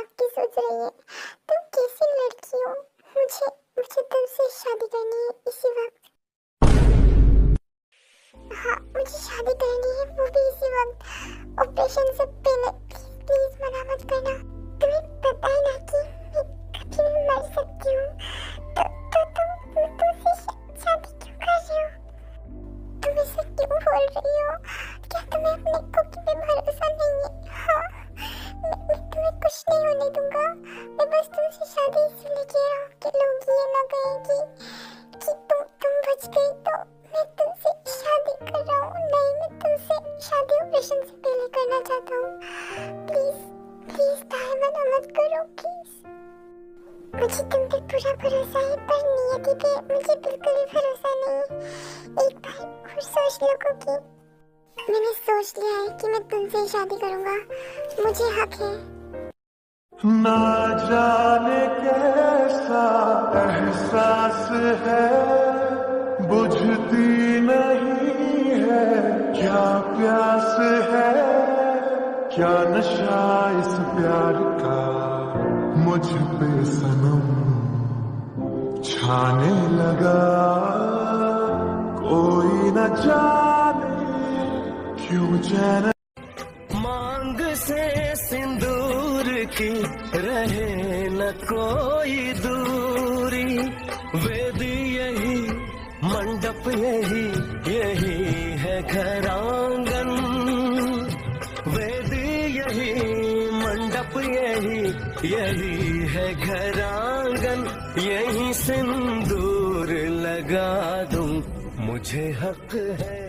खिलाफ की सोच रही है? तुम कैसी लड़की हो? मुझे मुझे तुमसे शादी करनी है इसी वक्त। हाँ, मुझे शादी करनी है, वो भी इसी वक्त, ऑपरेशन से पहले। प्लीज प्लीज मना मत करना। तुम्हें पता है ना कि मैं कभी भी मर सकती हूँ। तुम मुझसे शादी क्यों कर रही हो? तुम ऐसे क्यों बोल रही हो? क्या तुम्हें अपने खुद पे भरोसा नहीं है? हाँ, मैं तुम्हें कुछ नहीं होने दूंगा। मैं बस तुमसे शादी इसलिए कह रहा हूँ कि लोग ये ना कहें कि तुम बच गई तो मैं तुमसे शादी कर रहा हूँ। नहीं, मैं तुमसे शादी ऑपरेशन से पहले करना चाहता हूँ। प्लीज प्लीज ताई, मना मत करो प्लीज। मुझे तुम पे पूरा भरोसा है, पर नियति पे मुझे बिल्कुल भी भरोसा नहीं है। एक बार और सोच लो कि मैंने सोच लिया है कि मैं तुमसे शादी करूंगा। मुझे हक है। ना जाने कैसा एहसास है, बुझती नहीं है क्या प्यास है, क्या नशा इस प्यार का मुझ पे सनम छाने लगा। कोई न जाने क्यों चैन मांग से सिंदूर की रहे न कोई दूरी, वेद यही मंडप यही यही है घर आंगन, वेद यही मंडप यही यही है घर आंगन, यही सिंदूर लगा दूं, मुझे हक है।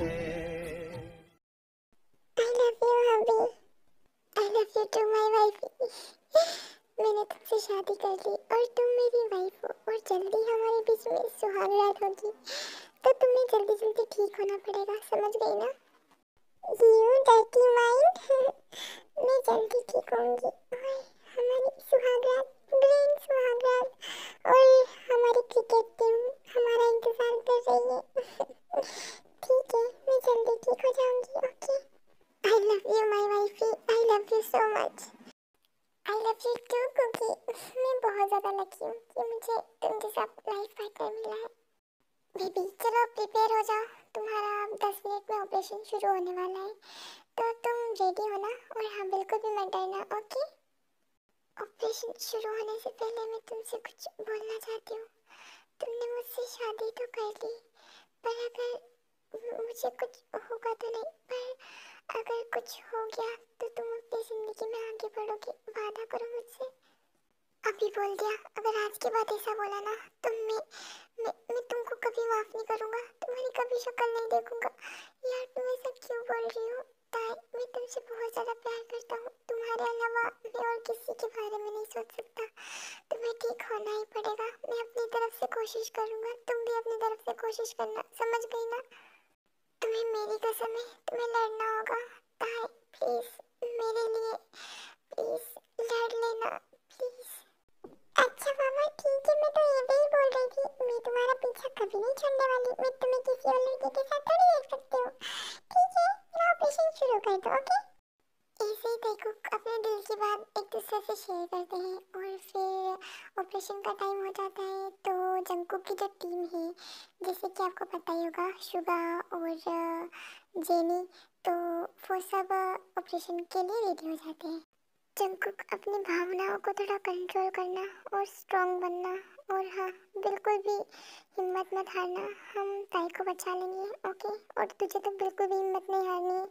To my wife. मैंने तुमसे शादी कर ली और तुम मेरी वाइफ हो, और जल्दी हमारे बीच में सुहाग रात होगी, तो तुम्हें जल्दी जल्दी ठीक होना पड़ेगा, समझ गई ना? You dirty mind. मैं जल्दी ठीक होंगी और हमारी सुहाग रात, ग्रैंड सुहाग रात, और हमारी क्रिकेट टीम हमारा इंतजार कर रही है। ठीक है, मैं जल्दी ठीक हो जाऊंगी। Okay, I love you, my wifey. I love you so much. I love you too, Cookie. मैं बहुत ज़्यादा लकी हूँ कि मुझे तुम जैसा लाइफ पार्टनर मिला है। बेबी, चलो प्रिपेयर हो जाओ। तुम्हारा 10 मिनट में ऑपरेशन शुरू होने वाला है, तो तुम रेडी हो ना? और हाँ, बिल्कुल भी मत डरना, ओके? ऑपरेशन शुरू होने से पहले मैं तुमसे कुछ बोलना चाहती हूँ। तुमने मुझसे शादी तो कर ली, पर अगर मुझे कुछ होगा तो नहीं, पर अगर कुछ हो गया तो तुम अपनी जिंदगी में आगे बढ़ोगे, वादा करो मुझसे। अभी बोल दिया, अगर आज के बाद ऐसा बोला ना तो मैं तुमको कभी माफ नहीं करूंगा, तुम्हारी कभी शक्ल नहीं देखूंगा। यार, तुम ऐसा क्यों बोल रही हो? ताई, मैं तुमसे बहुत ज्यादा प्यार करता हूँ, तुम्हारे अलावा मैं और किसी के बारे में नहीं सोच सकता। तुम्हें ठीक होना ही पड़ेगा। मैं अपनी तरफ से कोशिश करूंगा, तुम भी अपनी तरफ से कोशिश करना, समझ गई ना? तुम्हें मेरी कसम है, तुम्हें लड़ना होगा। ताई, प्लीज मेरे लिए प्लीज लड़ लेना, प्लीज। अच्छा मामा, ठीक है, मैं तो ये भी बोल रही थी, मैं तुम्हारा पीछा कभी नहीं छोड़ने वाली। मैं तुम्हें किसी और लड़के के साथ थोड़ी देख सकती हूँ। ठीक है, मेरा ऑपरेशन शुरू कर दो, ओके? ऐसे ही देखो, अपने दिल की बात एक दूसरे से शेयर करते हैं, और फिर ऑपरेशन का टाइम हो जाता है तो जंकुक की जो टीम है, जैसे कि आपको पता ही होगा, शुगा और जेनी, तो वो सब ऑपरेशन के लिए रेडी हो जाते हैं। जंकुक, अपनी भावनाओं को थोड़ा कंट्रोल करना और स्ट्रॉन्ग बनना, और हाँ, बिल्कुल भी हिम्मत मत हारना, हम ताई को बचा लेंगे, ओके? और तुझे तो बिल्कुल भी हिम्मत नहीं हारनी है,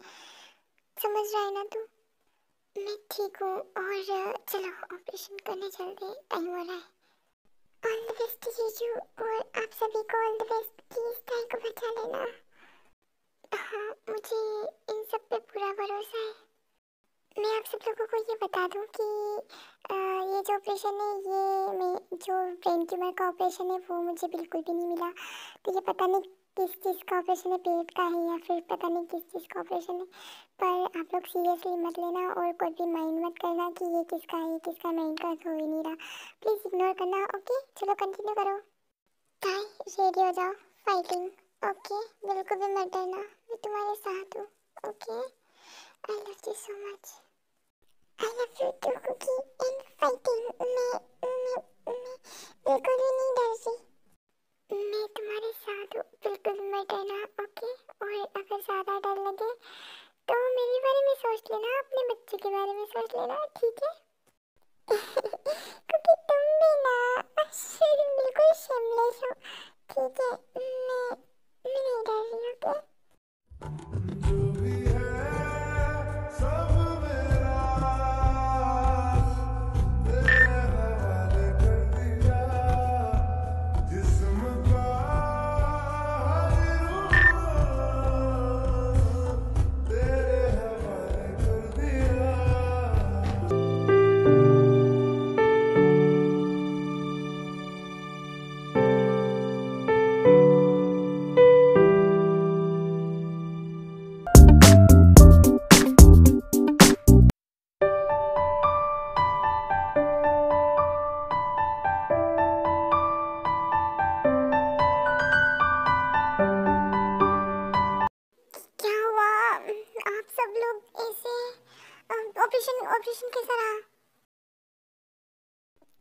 समझ रहा है ना तू? मैं ठीक हूँ, और चलो ऑपरेशन करने चलते हैं, टाइम हो रहा है। ऑल द बेस्ट जीजू, और आप सभी को ऑल द बेस्ट। प्लीज ताई को बचा लेना। हाँ, मुझे इन सब पे पूरा भरोसा है। मैं आप सब लोगों को ये बता दूं कि ये जो ऑपरेशन है, ये मैं जो ब्रेन ट्यूमर का ऑपरेशन है, वो मुझे बिल्कुल भी नहीं मिला। तो ये पता नहीं किस चीज़ का ऑपरेशन है, पेट का है या फिर पता नहीं किस चीज़ का ऑपरेशन है। पर आप लोग सीरियसली मत लेना, और कोई भी माइंड मत करना कि ये किसका है, ये किसका, माइंड का हो ही नहीं रहा। प्लीज़ इग्नोर करना, ओके? चलो कंटिन्यू करो। ताई, रेडी हो जाओ, फाइटिंग, ओके? बिल्कुल भी मत डरना, मैं तुम्हारे साथ हूँ, okay? I love you so much. I love you too, Cookie. And fighting. मैं बिल्कुल भी नहीं डर रही। मैं तुम्हारे साथ हूँ, बिल्कुल मत डरना, ओके? और अगर ज़्यादा डर लगे तो मेरे बारे में सोच लेना, अपने बच्चे के बारे में सोच लेना, ठीक है? क्योंकि तुम भी ना बिल्कुल शेमलेस हो, ठीक है? मैं नहीं डर रही, ओके? क्या हुआ? आप सब लोग ऐसे ऑपरेशन ऑपरेशन कैसा रहा?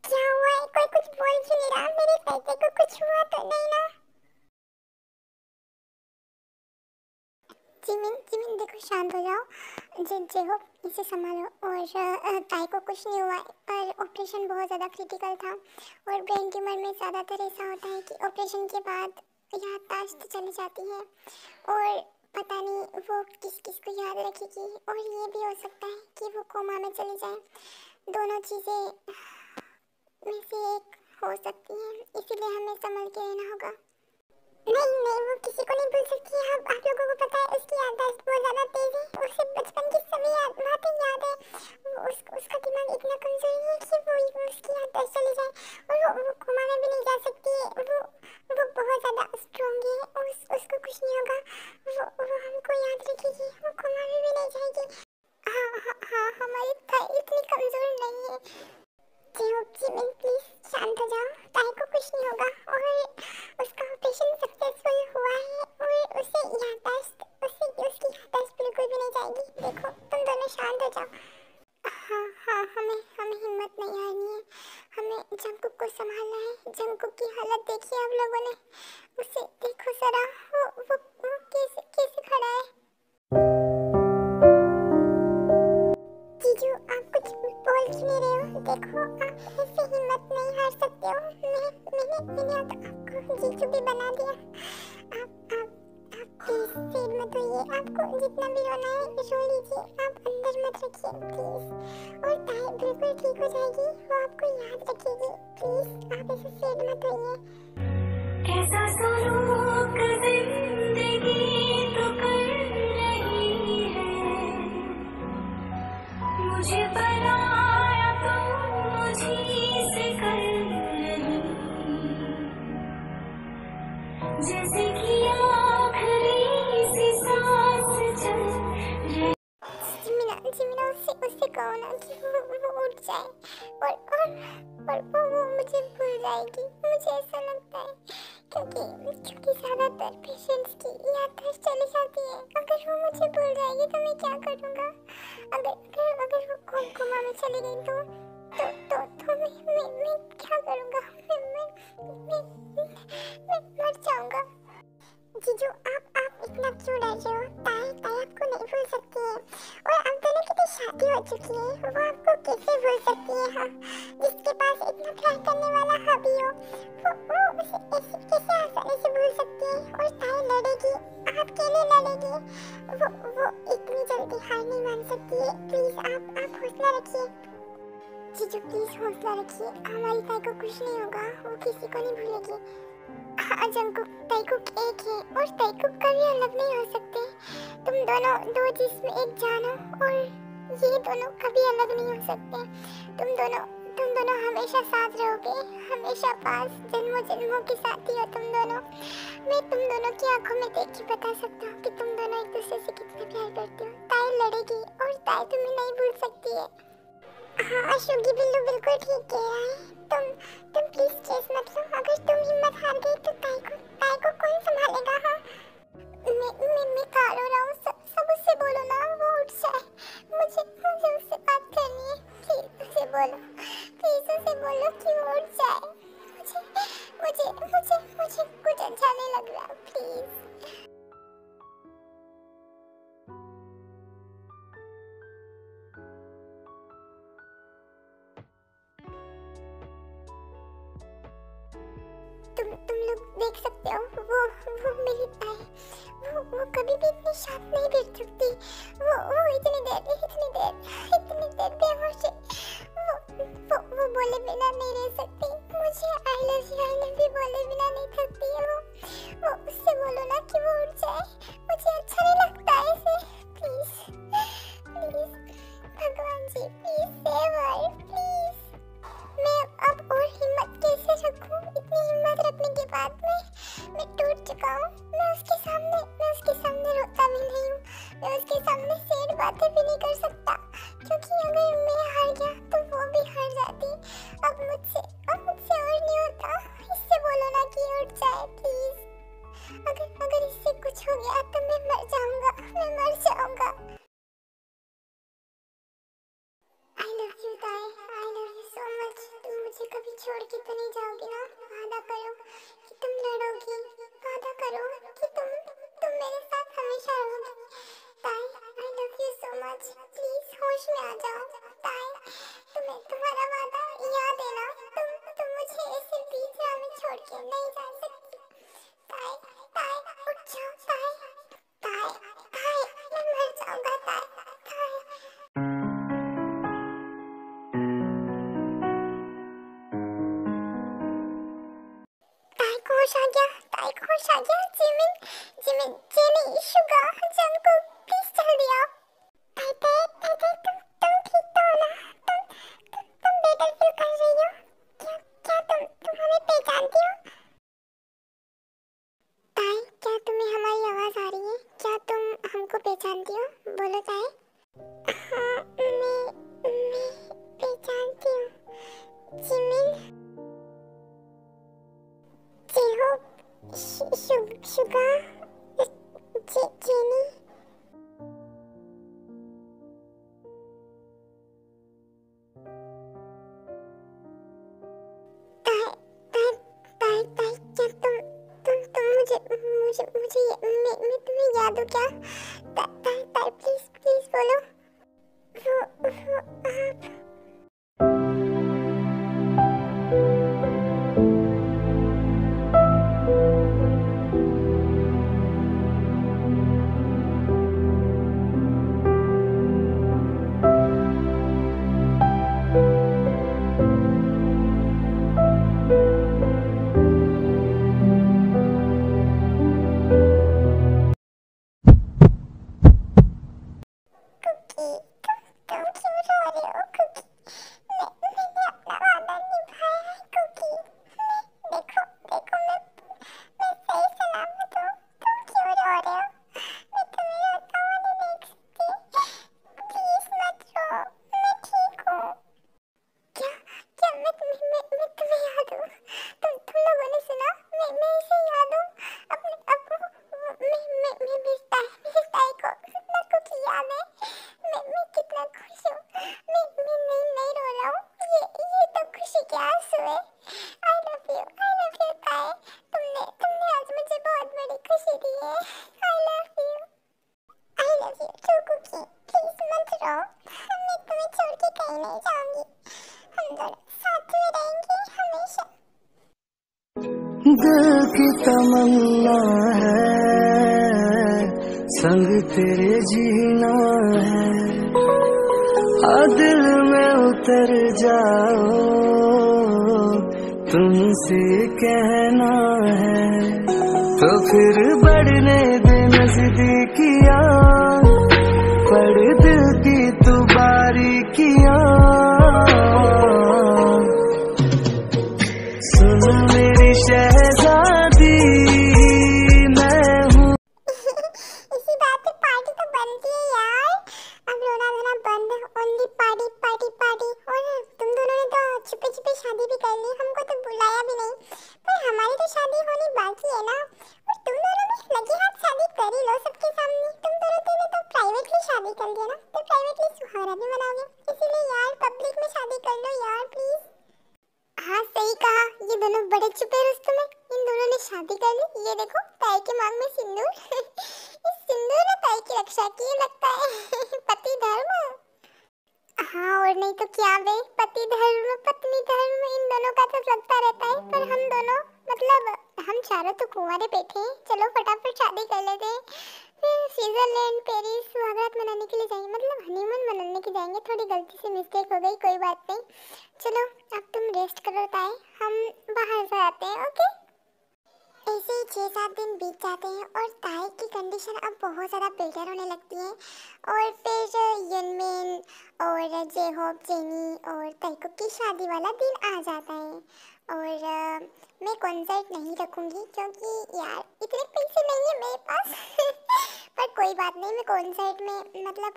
क्या हुआ है? कोई कुछ बोल क्यों नहीं रहा? मेरे बेटे को कुछ हुआ तो नहीं ना? जिमिन जिमिन देखो, शांत हो जाओ। जेहो इसे संभालो। और ताई को कुछ नहीं हुआ है, पर ऑपरेशन बहुत ज़्यादा क्रिटिकल था। और ब्रेन ट्यूमर में ज़्यादातर ऐसा होता है कि ऑपरेशन के बाद याददाश्त चली जाती है, और पता नहीं वो किस किस को याद रखेगी, और ये भी हो सकता है कि वो कोमा में चली जाए। दोनों चीज़ें में से एक हो सकती हैं, इसीलिए हमें संभल के रहना होगा। नहीं, वो किसी को नहीं भूल सकती है। आप लोगों को पता है उसकी याददाश्त बहुत ज़्यादा तेज है। उसे बचपन की सभी बातें याद है। उसका दिमाग इतना कमज़ोर नहीं है कि वो उसकी याददाश्त चली जाए, और वो कोमा में भी नहीं जा सकती है। वो बहुत ज़्यादा स्ट्रॉन्ग है, उसको कुछ नहीं होगा। वो हमको याद रखेगी, वो कोमा में भी नहीं जाएगी। हाँ, हमारी ताई इतनी कमज़ोर नहीं है। जिमिन प्लीज शांत हो जाओ, ताई को कुछ नहीं होगा, और उसका ऑपरेशन सक्सेसफुल हुआ है, और उसकी याददाश्त बिल्कुल भी नहीं जाएगी। देखो, तुम दोनों शांत हो जाओ। हाँ, हमें हिम्मत नहीं हारनी है। हमें जंकुक को संभालना है। जंकुक की हालत देखी आप लोगों ने? उसे देखो जरा, वो कैसे खड़ा है। जीजू, आप कुछ बोल क्यों नहीं रहे हो? देखो, आप ऐसे हिम्मत नहीं हार सकते हो। मैंने आपको जीजू भी बना दिया। आप प्लीज सिर मत होइए। आपको जितना भी रोना है रो लीजिए, आप अंदर मत रखिए प्लीज। और ताई बिल्कुल ठीक हो जाएगी, वो आपको याद रखेगी। प्लीज आप ऐसे सिर मत होइए। कैसा सलूक जिंदगी तो कर रही है, मुझे बनाया तो मुझी से कर रही, जैसे कि आखिरी सी सांस चल रही। जिमिना उससे कहो ना कि वो उठ जाए, और वो मुझे भूल जाएगी। मुझे ऐसा लगता है, क्योंकि ज़्यादातर पेशेंट्स की याददाश्त चली जाती है। अगर वो मुझे भूल जाएगी तो मैं क्या करूँगा? अगर वो कोमा में चली गई तो मैं क्या करूँगा? मैं मर जाऊँगा। जीजू, आप इतना क्यों डर रहे हो? ताई आपको नहीं भूल सकती है, और आप दोनों की तो शादी हो चुकी है। वो आपको कैसे भूल सकती है? हाँ, जिसके पास इतना प्यार करने वाला हबी हो, वो उसे ऐसे कैसे आसानी से भूल सकती है? और ताई लड़ेगी, आपके लिए लड़ेगी। वो इतनी जल्दी हार नहीं मान सकती है। प्लीज आप हौसला रखिए। जीजू प्लीज हौसला रखिए, हमारी ताई को कुछ नहीं होगा, वो किसी को नहीं भूलेगी। हाँ, जंकुक ताईकुक एक है, और ताईकुक कभी अलग नहीं हो सकते। तुम दोनों दो जिस्म एक जान हो, और ये दोनों कभी अलग नहीं हो सकते। तुम दोनों हमेशा साथ रहोगे, हमेशा पास, जन्मों जन्मों के साथी हो तुम दोनों। मैं तुम दोनों की आंखों में देख के बता सकता हूँ कि तुम दोनों एक दूसरे से कितना प्यार करते हो। ताई लड़ेगी, और ताई तुम्हें नहीं भूल सकती है। हाँ, शुगी बिल्लू बिल्कुल ठीक कह रहा है। तुम प्लीज स्ट्रेस मत लो। अगर तुम हिम्मत हार गई तो ताई को कौन संभालेगा? हाँ, मैं खा रहा हूँ। सब उससे बोलो ना, वो उठ जाए। मुझे उससे बात करनी है। प्लीज उसे बोलो, प्लीज उसे बोलो कि वो उठ जाए। मुझे मुझे मुझे मुझे कुछ अच्छा नहीं लग रहा, प्लीज। तुम लोग देख सकते हो, वो मेरी ताई, वो कभी भी इतनी शांत नहीं बैठ सकती। वो इतनी देर बेहोश है। वो बोले बिना नहीं रह सकती। मुझे आई लव यू बोले बिना नहीं थकती है वो उससे बोलो ना कि वो उठ जाए। मुझे अच्छा नहीं लगता ऐसे। प्लीज प्लीज भगवान जी, प्लीज सेव हर, प्लीज। मैं अब और हिम्मत कैसे रखूं? इतनी हिम्मत रखने के बाद मैं टूट चुका हूँ। मैं उसके सामने रोता भी नहीं हूँ। मैं उसके सामने सैड बातें भी नहीं कर सकता, क्योंकि अगर मैं हार गया तो वो भी हार जाती। अब मुझसे और नहीं होता। इससे बोलो ना कि उठ जाए, प्लीज। अगर इससे कुछ हो गया तो मैं मर जाऊंगा। I love you ताई, I love you so much। तुम मुझे कभी छोड़ के तो नहीं जाओगी ना? वादा करो कि तुम लड़ोगी। वादा करो कि तुम मेरे साथ हमेशा रहोगी। ताई, I love you so much। Please होश में आ जाओ ताई। तुम्हें तुम्हारा वादा याद है ना? तुम मुझे ऐसे बीच राह में छोड़ के नहीं जा सकती। ताई उठ जाओ ताई, मैं मर जाऊंगा ताई। ताई को होश आ गया। Jimin jenny Suga Junko, please जल्दी आओ। ताई तुम ठीक तो हो ना? तुम बेटर फील कर रही हो? क्या तुम हमें पहचानती हो? ताई, क्या तुम्हें हमारी आवाज आ रही है? क्या तुम हमको पहचानती हो? बोलो ताई। हाँ, मैं पहचानती हूँ। जिमिन, जेहो, शुगा, जेनी। ताई, क्या मैं तुम्हें याद हूँ क्या? ताई प्लीज बोलो। वो आप। दिल की तमन्ना है संग तेरे जीना है, दिल में उतर जाओ तुमसे कहना है, तो फिर बढ़ने दे नजदीकियां, पढ़ दिल की तू बारीकियां, सुन मेरी शहजादी मैं हूँ। इसी बात पे पार्टी तो बनती है यार। अब रोना धोना बंद, ओनली पार्टी पार्टी पार्टी। और तुम दोनों ने तो छुपे छुपे शादी भी कर ली, हमको तो बुलाया भी नहीं। पर हमारी तो शादी होनी बाकी है ना। और तुम दोनों भी लगे हाथ शादी कर ही लो सबके सामने। तुम दोनों ने तो प्राइवेटली शादी कर लिया ना, तो प्राइवेटली सुहागरात भी मनाओगे। इसीलिए यार पब्लिक में शादी कर लो यार प्लीज। बड़े छुपे रुस्तम में इन दोनों ने शादी कर ली। ये देखो ताई के मांग में सिंदूर। इस सिंदूर ने ताई की रक्षा की लगता है। पति धर्म। हाँ और नहीं तो क्या बे, पति धर्म पत्नी धर्म इन दोनों का तो लगता रहता है। पर हम दोनों मतलब हम चारों तो कुंवारे बैठे हैं, चलो फटाफट शादी कर लेते हैं, फिर स्विट्जरलैंड पेरिस सुहागरात मनाने के लिए जाएंगे, मतलब हनीमून मनाने के जाएंगे। थोड़ी गलती से मिस्टेक हो गई, कोई बात नहीं। चलो अब तुम रेस्ट करो ताई, हम बाहर से आते हैं। ओके। ऐसे ही 6-7 दिन बीत जाते हैं और ताई की कंडीशन अब बहुत ज़्यादा बेटर होने लगती है। और फिर युनमिन और जेहोप जेनी और ताइकुक की शादी वाला दिन आ जाता है। और मैं कॉन्सर्ट नहीं रखूँगी क्योंकि यार इतने पैसे नहीं है मेरे पास। पर कोई बात नहीं, मैं कॉन्सर्ट में मतलब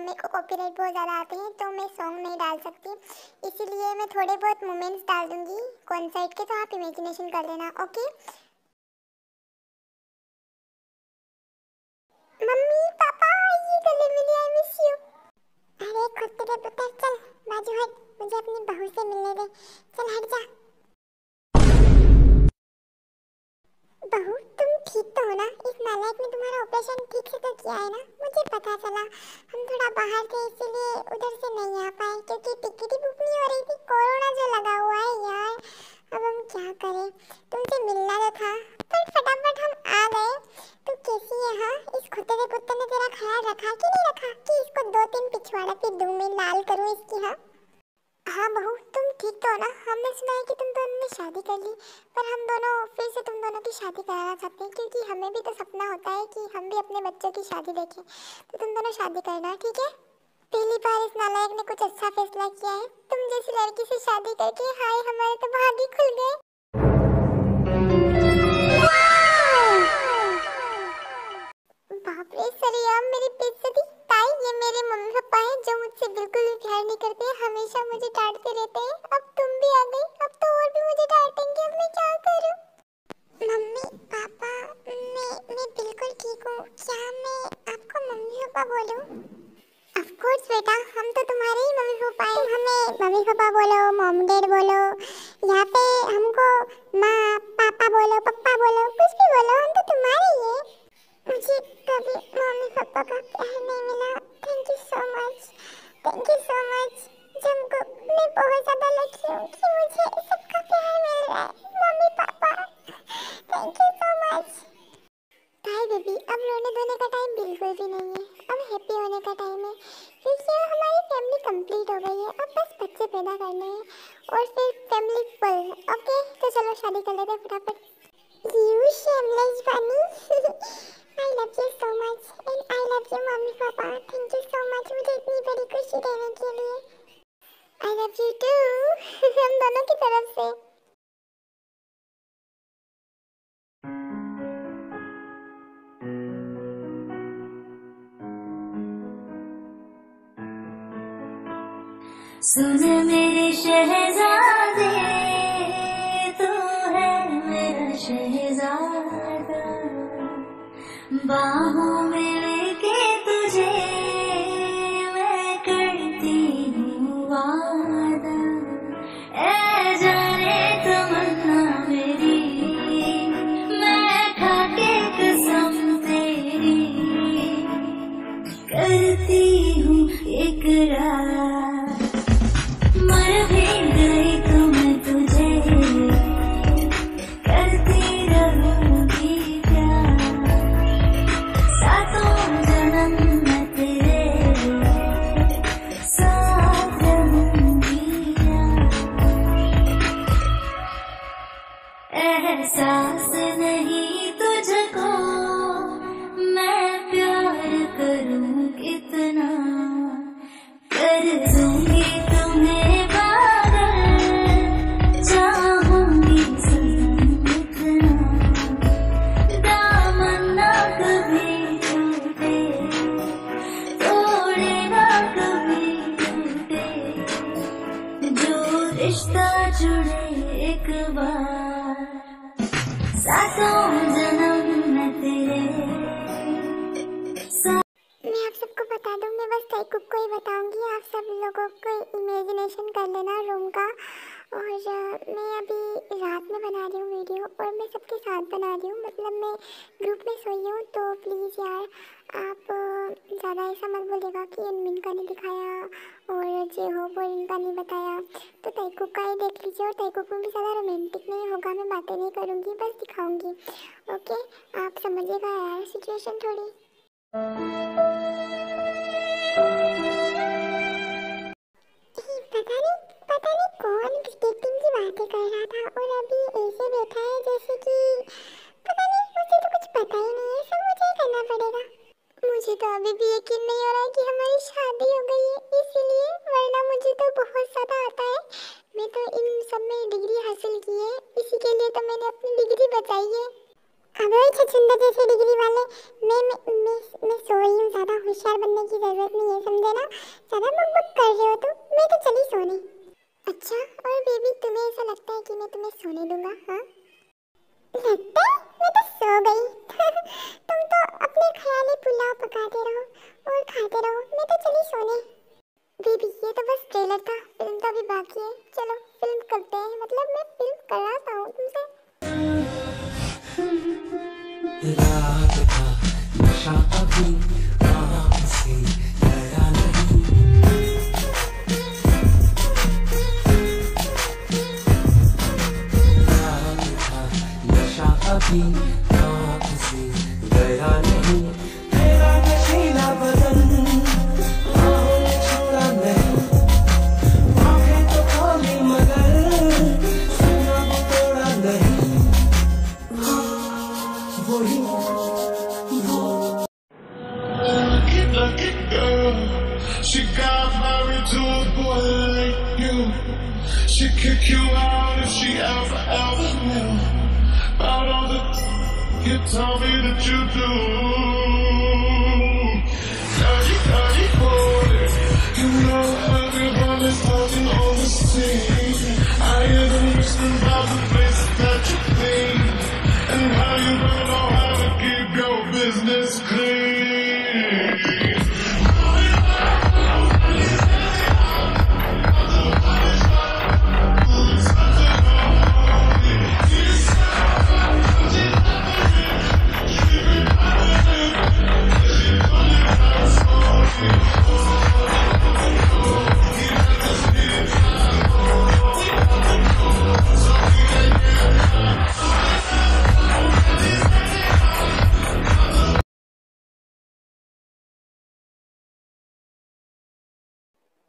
मेरे को कॉपीराइट बहुत ज़्यादा आते हैं तो मैं सॉन्ग नहीं डाल सकती, इसीलिए मैं थोड़े बहुत मोमेंट्स डाल दूँगी कॉन्सर्ट के, तो आप इमेजिनेशन कर लेना। ओके। मम्मी पापा ये गले मिले, आई मिस यू। अरे कुत्ते के पुत्र चल बाजू हट, मुझे अपनी बहू से मिलने दे, चल हट जा। बहू तुम ठीक तो हो ना? इस नालायक ने तुम्हारा ऑपरेशन ठीक से तो किया है ना? मुझे पता चला, हम थोड़ा बाहर थे इसीलिए उधर से नहीं आ पाए क्योंकि टिकट ही बुक नहीं हो रही थी, कोरोना जो लगा हुआ है यार। अब हम क्या करें, तुमसे मिलना तो था पर फटाफट हम आ गए। तू कैसी है? हाँ इस कुत्ते के कुत्ते ने तेरा ख्याल रखा कि नहीं रखा कि इसको 2-3 पिछवाड़ा पे दूं में लाल करूं इसकी? हाँ बहू तुम ठीक तो हो ना? हमने सुना है कि तुम दोनों ने शादी कर ली, पर हम दोनों फिर से तुम दोनों की शादी कराना चाहते हैं क्योंकि हमें भी तो सपना होता है कि हम भी अपने बच्चों की शादी देखें। तो तुम दोनों शादी करना, ठीक है? पहली बार इस नालायक ने कुछ अच्छा फैसला किया है, तुम जैसी लड़की से शादी करके। हाय हमारे तो भाग ही खुल गए। बाप रे सरियाम मेरी बेइज्जती। ताई ये मेरे मम्मी पापा हैं जो मुझसे बिल्कुल भी प्यार नहीं करते, हमेशा मुझे डांटते रहते हैं। अब तुम भी आ गई, अब तो और भी मुझे डांटेंगे, अब मैं क्या करूं? मम्मी पापा मैं बिल्कुल ठीक हूँ, क्या मैं आपको मम्मी पापा बोलूं? ऑफ कोर्स बेटा, हम तो तुम्हारे ही मम्मी पापा हैं, तुम हमें मम्मी पापा बोलो, मॉम डैड बोलो, यहाँ पे हमको माँ पापा बोलो, पप्पा बोलो, कुछ भी बोलो, हम तो तुम्हारे ही हैं। मुझे कभी मम्मी पापा का प्यार नहीं मिला। Thank you so much, thank you so much. जब मैं बहुत ज़्यादा लकी हूँ कि मुझे सबका प्यार मिल रहा है। Mummy papa thank you so much. ताई बेबी अब रोने धोने का टाइम बिल्कुल भी नहीं है, अब हैप्पी होने का टाइम है क्योंकि हमारी फैमिली कंप्लीट हो गई है। अब बस बच्चे पैदा करने हैं और फिर फैमिली फुल। ओके तो चलो शादी कर लेते हैं फटाफट। You shameless bunny. I love you so much and I love you mummy papa, thank you so much मुझे इतनी बड़ी खुशी देने के लिए। I love you too। हम दोनों की तरफ से। सुन मेरे शहजादे तू है मेरा शहजादा, बाहों में लेके तुझे मैं करती हूँ वादा। ऐ जाने तमन्ना मेरी मैं खाके कसम तेरी करती हूँ इकरार। मर भी गई तो मैं तुझे करती रहूंगी प्यार, सातों जन्म मैं तेरे साथ रहूंगी यार। एहसास नहीं तुझको मैं प्यार करूं कितना, कर दूंगी तुम्हें पागल, चाहूंगी सनम इतना, दामन ना कभी टूटे, तोड़े ना कभी टूटे, जो रिश्ता जुड़े एक बार, सातों जन्म में तेरे। मैं आप सबको बता दूं, मैं बस ताइकुक को ही बताऊंगी, आप सब लोगों को इमेजिनेशन कर लेना रूम का। और मैं अभी रात में बना रही और मैं सबके साथ बना रही हूँ, मतलब मैं ग्रुप में सोई हूँ। तो प्लीज़ यार आप ज़्यादा ऐसा मत बोलिएगा कि इनका नहीं दिखाया और जो हो वो इनका नहीं बताया। तो ताइको का ही देख लीजिए, और ताइको को भी ज़्यादा रोमांटिक नहीं होगा, मैं बातें नहीं करूँगी, बस दिखाऊँगी। ओके, आप समझिएगा यार सिचुएशन थोड़ी। पता नहीं कौन डिटेक्टिंग की बातें कर रहा था और अभी ऐसे बैठा है जैसे कि पता नहीं, मुझे तो कुछ पता ही नहीं है, सब मुझे ही करना पड़ेगा। मुझे तो अभी भी यकीन नहीं हो रहा है कि हमारी शादी हो गई है, इसीलिए, वरना मुझे तो बहुत ज़्यादा आता है। मैं तो इन सब में डिग्री हासिल की है, इसी के लिए तो मैंने अपनी डिग्री बचाई है। अबे छछुंदर जैसे डिग्री वाले, मैं सोई हूँ, ज़्यादा होशियार बनने की ज़रूरत नहीं है, समझे ना? ज़्यादा बकबक कर रहे हो तो मैं तो चली सोने। अच्छा, और बेबी तुम्हें ऐसा लगता है कि मैं तुम्हें सोने दूंगा? हाँ लगता है, मैं तो सो गई। तुम तो अपने ख्याली पुलाव पकाते रहो और खाते रहो, मैं तो चली सोने। बेबी ये तो बस ट्रेलर था, फिल्म तो अभी बाकी है। चलो फिल्म करते हैं, मतलब मैं फिल्म कर रहा हूँ तुमसे। रात का नशा अभी आँख से गया नहीं, रात का नशा अभी आँख से गया नहीं, तेरा नशीला बदन बाहों ने छुड़ा नहीं, आँखें तो खोली मगर सुना वो तोड़ा नहीं, वही Lucky girl, she got married to a boy like you. She'd kick you out if she ever knew about all the you told me that you do. Dirty, boy, you know everybody's talking on the scene. I hear them whispering about the places that you clean and how you don't know how to keep your business clean.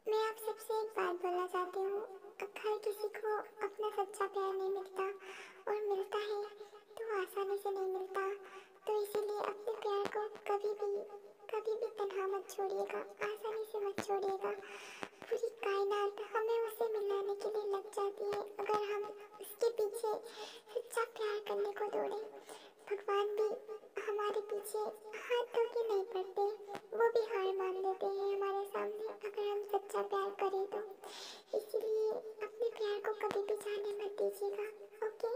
मैं आप सबसे एक बात बोलना चाहती हूँ, हर किसी को अपना सच्चा प्यार नहीं मिलता, और मिलता है तो आसानी से नहीं मिलता। तो इसीलिए अपने प्यार को कभी भी तन्हा मत छोड़िएगा, आसानी से मत छोड़िएगा। पूरी कायनात हमें उसे मिलाने के लिए लग जाती है, अगर हम उसके पीछे सच्चा प्यार करने को दौड़े। भगवान भी हमारे पीछे हाथ धो के नहीं पड़ते, वो भी हार मान लेते हैं हमारे सामने अगर हम सच्चा प्यार करें तो। इसीलिए अपने प्यार को कभी भी जाने मत दीजिएगा। Okay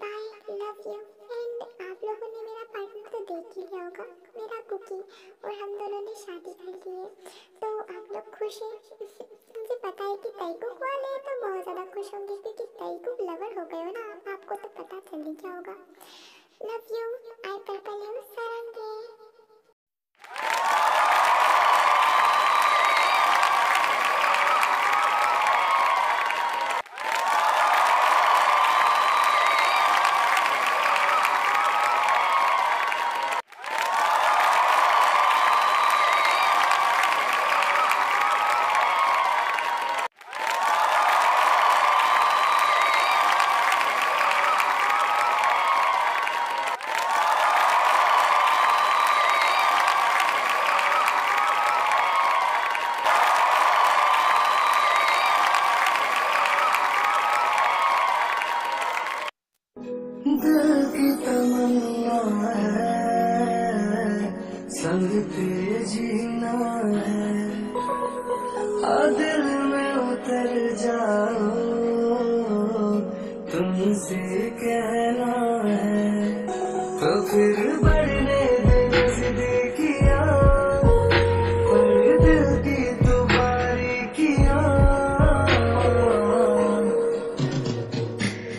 bye, love you. And आप लोगों ने मेरा पार्टनर तो देख ही लिया होगा, मेरा कुकी, और हम दोनों ने शादी कर ली है, तो आप लोग खुश हैं? मुझे पता है कि ताइकुक वाले तो बहुत ज़्यादा खुश होंगे, क्योंकि ताइकुक लवर हो गए हो ना, आपको तो पता चल ही गया होगा। Love you, I purple you, sarange. दिल की तमन्ना है, संग तेरे जीना है, आ दिल में उतर जाओ, तुमसे कहना है, तो फिर बढ़ने दे नज़दीकियाँ, पर दिल की तो बारीकियाँ,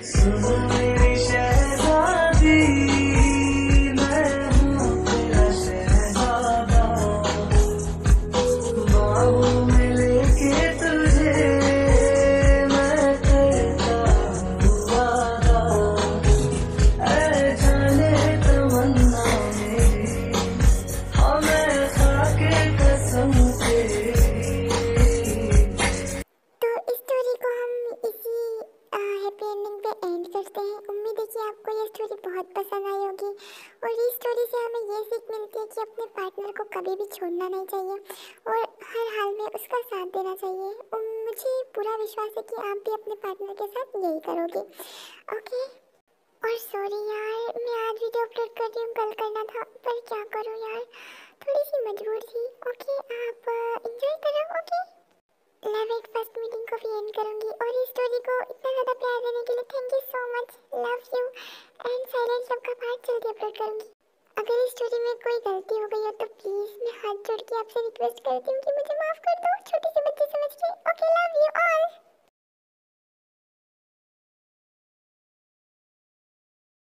सुन मेरी शहर एंड करते हैं। उम्मीद है कि आपको ये स्टोरी बहुत पसंद आई होगी और इस स्टोरी से हमें ये सीख मिलती है कि अपने पार्टनर को कभी भी छोड़ना नहीं चाहिए और हर हाल में उसका साथ देना चाहिए। मुझे पूरा विश्वास है कि आप भी अपने पार्टनर के साथ यही करोगे। ओके, और सॉरी यार, मैं आज वीडियो अपलोड कर रही हूँ, कल करना था पर क्या करूँ यार, थोड़ी सी मजबूर थी। ओके, आप एंजॉय करो। Okay, love at first meeting को भी एंड करूंगी और इस स्टोरी को इतना ज़्यादा प्यार देने के लिए thank you so much. Love you and silent love का पार्ट जल्दी अपलोड करूंगी। अगर इस स्टोरी में कोई गलती हो गई हो तो प्लीज़ मैं हाथ जोड़ के आपसे रिक्वेस्ट करती हूँ कि मुझे माफ़ कर दो, छोटी सी बच्ची समझ के। Okay, love you all.